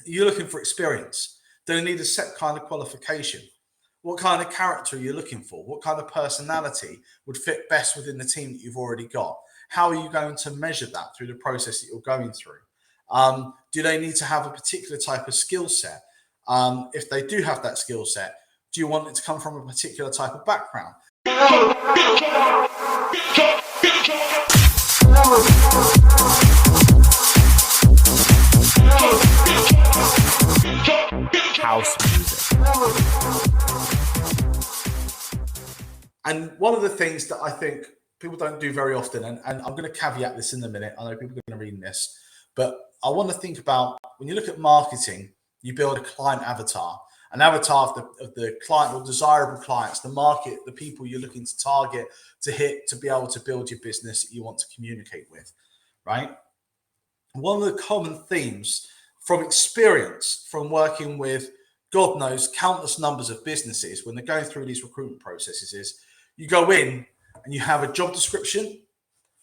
You're looking for experience. Do they need a set kind of qualification? What kind of character are you looking for? What kind of personality would fit best within the team that you've already got? How are you going to measure that through the process that you're going through? Do they need to have a particular type of skill set? If they do have that skill set, do you want it to come from a particular type of background? House music. And one of the things that I think people don't do very often, and I'm going to caveat this in a minute, I know people are going to read this, but I want to think about when you look at marketing, you build a client avatar, an avatar of the client or desirable clients, the market, the people you're looking to target, to hit, to be able to build your business that you want to communicate with, right? One of the common themes from experience, from working with, God knows, countless numbers of businesses when they're going through these recruitment processes is you go in and you have a job description,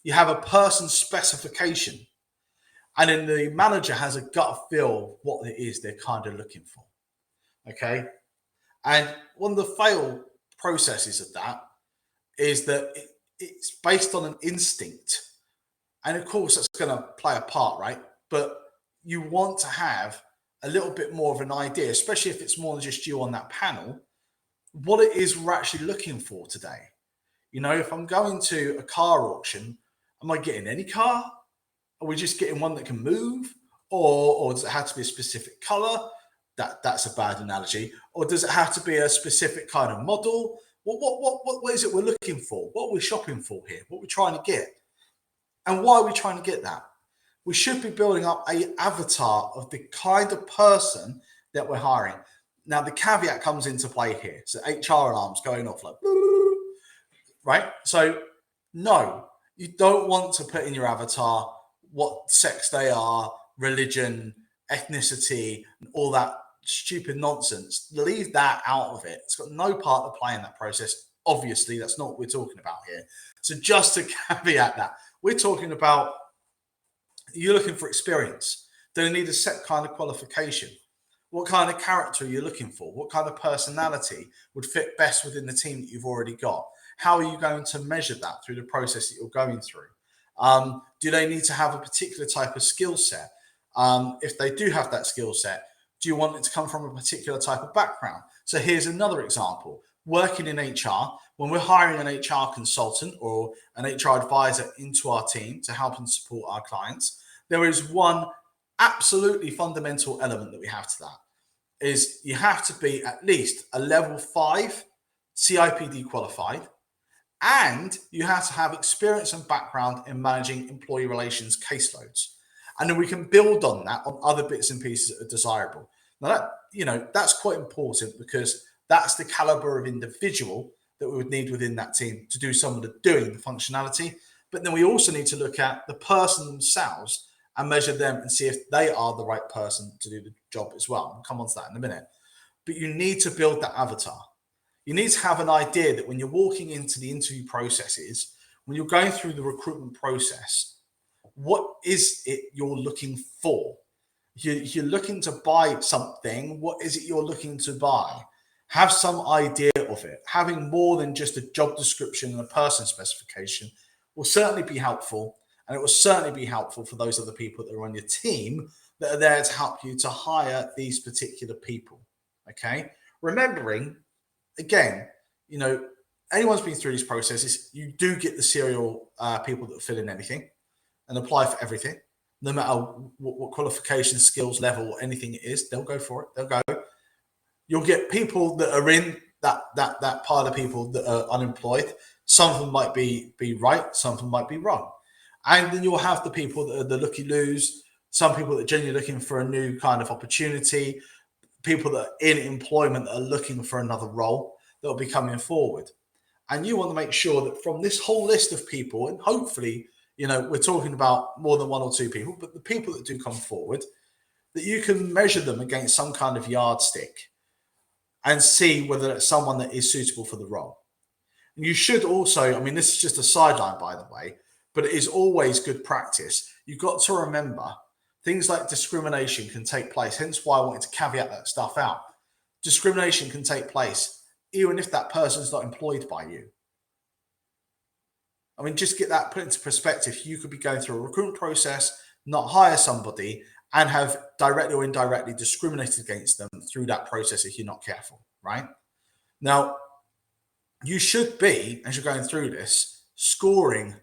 you have a person specification, and then the manager has a gut feel what it is they're kind of looking for. Okay. And one of the fail processes of that is that it's based on an instinct. And of course, that's going to play a part, right? But you want to have a little bit more of an idea, especially if it's more than just you on that panel, what it is we're actually looking for today. You know, if I'm going to a car auction, am I getting any car? Are we just getting one that can move? Or does it have to be a specific color? That's a bad analogy. Or does it have to be a specific kind of model? What is it we're looking for? What are we shopping for here? What are we trying to get? And why are we trying to get that? We should be building up an avatar of the kind of person that we're hiring. Now, the caveat comes into play here. So HR alarms going off like, right? So no, you don't want to put in your avatar what sex they are, religion, ethnicity, and all that stupid nonsense. Leave that out of it. It's got no part to play in that process. Obviously, that's not what we're talking about here. So just to caveat that, we're talking about you're looking for experience. Do they need a set kind of qualification? What kind of character are you looking for? What kind of personality would fit best within the team that you've already got? How are you going to measure that through the process that you're going through? Do they need to have a particular type of skill set? If they do have that skill set, do you want it to come from a particular type of background? So here's another example. Working in HR, when we're hiring an HR consultant or an HR advisor into our team to help and support our clients, there is one absolutely fundamental element that we have to that, is you have to be at least a level 5 CIPD qualified, and you have to have experience and background in managing employee relations caseloads. And then we can build on that on other bits and pieces that are desirable. Now that's quite important because that's the caliber of individual that we would need within that team to do some of the doing, the functionality. But then we also need to look at the person themselves and measure them and see if they are the right person to do the job as well. We'll come on to that in a minute. But you need to build that avatar. You need to have an idea that when you're walking into the interview processes, when you're going through the recruitment process, what is it you're looking for? You're looking to buy something. What is it you're looking to buy? Have some idea of it. Having more than just a job description and a person specification will certainly be helpful. And it will certainly be helpful for those other people that are on your team that are there to help you to hire these particular people. Okay. Remembering, again, anyone's been through these processes, you do get the serial people that fill in anything and apply for everything. No matter what qualifications, skills, level, anything it is, they'll go for it. They'll go. You'll get people that are in that pile of people that are unemployed. Some of them might be right, some of them might be wrong. And then you'll have the people that are the looky-loos, some people that are genuinely looking for a new kind of opportunity, people that are in employment that are looking for another role that will be coming forward. And you want to make sure that from this whole list of people, and hopefully, we're talking about more than one or two people, but the people that do come forward, that you can measure them against some kind of yardstick and see whether it's someone that is suitable for the role. And you should also, this is just a sideline, by the way, but it is always good practice. You've got to remember things like discrimination can take place. Hence why I wanted to caveat that stuff out. Discrimination can take place even if that person's not employed by you. I mean, just get that put into perspective. You could be going through a recruitment process, not hire somebody, and have directly or indirectly discriminated against them through that process if you're not careful, right? Now, you should be, as you're going through this, scoring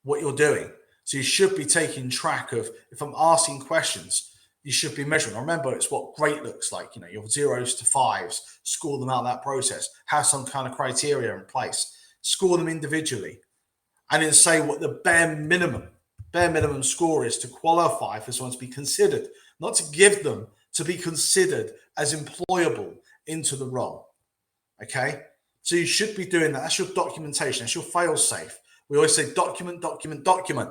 what you're doing. So you should be taking track of, if I'm asking questions, you should be measuring. Remember, it's what great looks like. Your 0s to 5s, score them out of that process, have some kind of criteria in place, score them individually, and then say what the bare minimum score is to qualify for someone to be considered, not to give them, to be considered as employable into the role. Okay? So you should be doing that. That's your documentation. That's your fail safe. We always say document, document, document.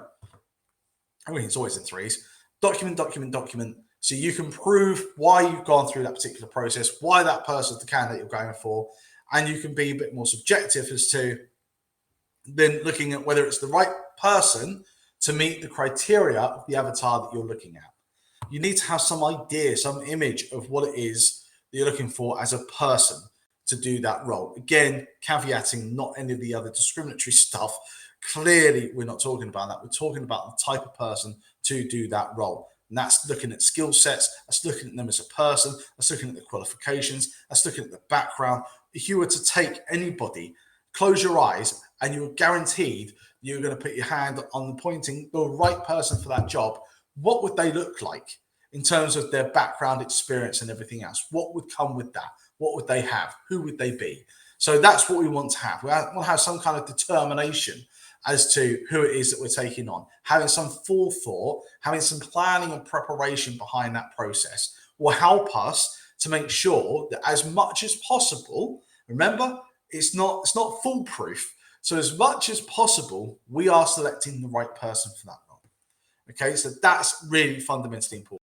I mean, it's always in threes. Document, document, document. So you can prove why you've gone through that particular process, why that person's the candidate you're going for, and you can be a bit more subjective as to then looking at whether it's the right person to meet the criteria of the avatar that you're looking at. You need to have some idea, some image of what it is that you're looking for as a person to do that role. Again, caveating not any of the other discriminatory stuff. Clearly, we're not talking about that. We're talking about the type of person to do that role. And that's looking at skill sets. That's looking at them as a person. That's looking at the qualifications. That's looking at the background. If you were to take anybody, close your eyes, and you're guaranteed you're going to put your hand on pointing the right person for that job, what would they look like in terms of their background, experience, and everything else? What would come with that? What would they have? Who would they be? So that's what we want to have. We want to have some kind of determination as to who it is that we're taking on. Having some forethought, having some planning and preparation behind that process will help us to make sure that as much as possible, remember, it's not foolproof. So as much as possible, we are selecting the right person for that role. Okay, so that's really fundamentally important.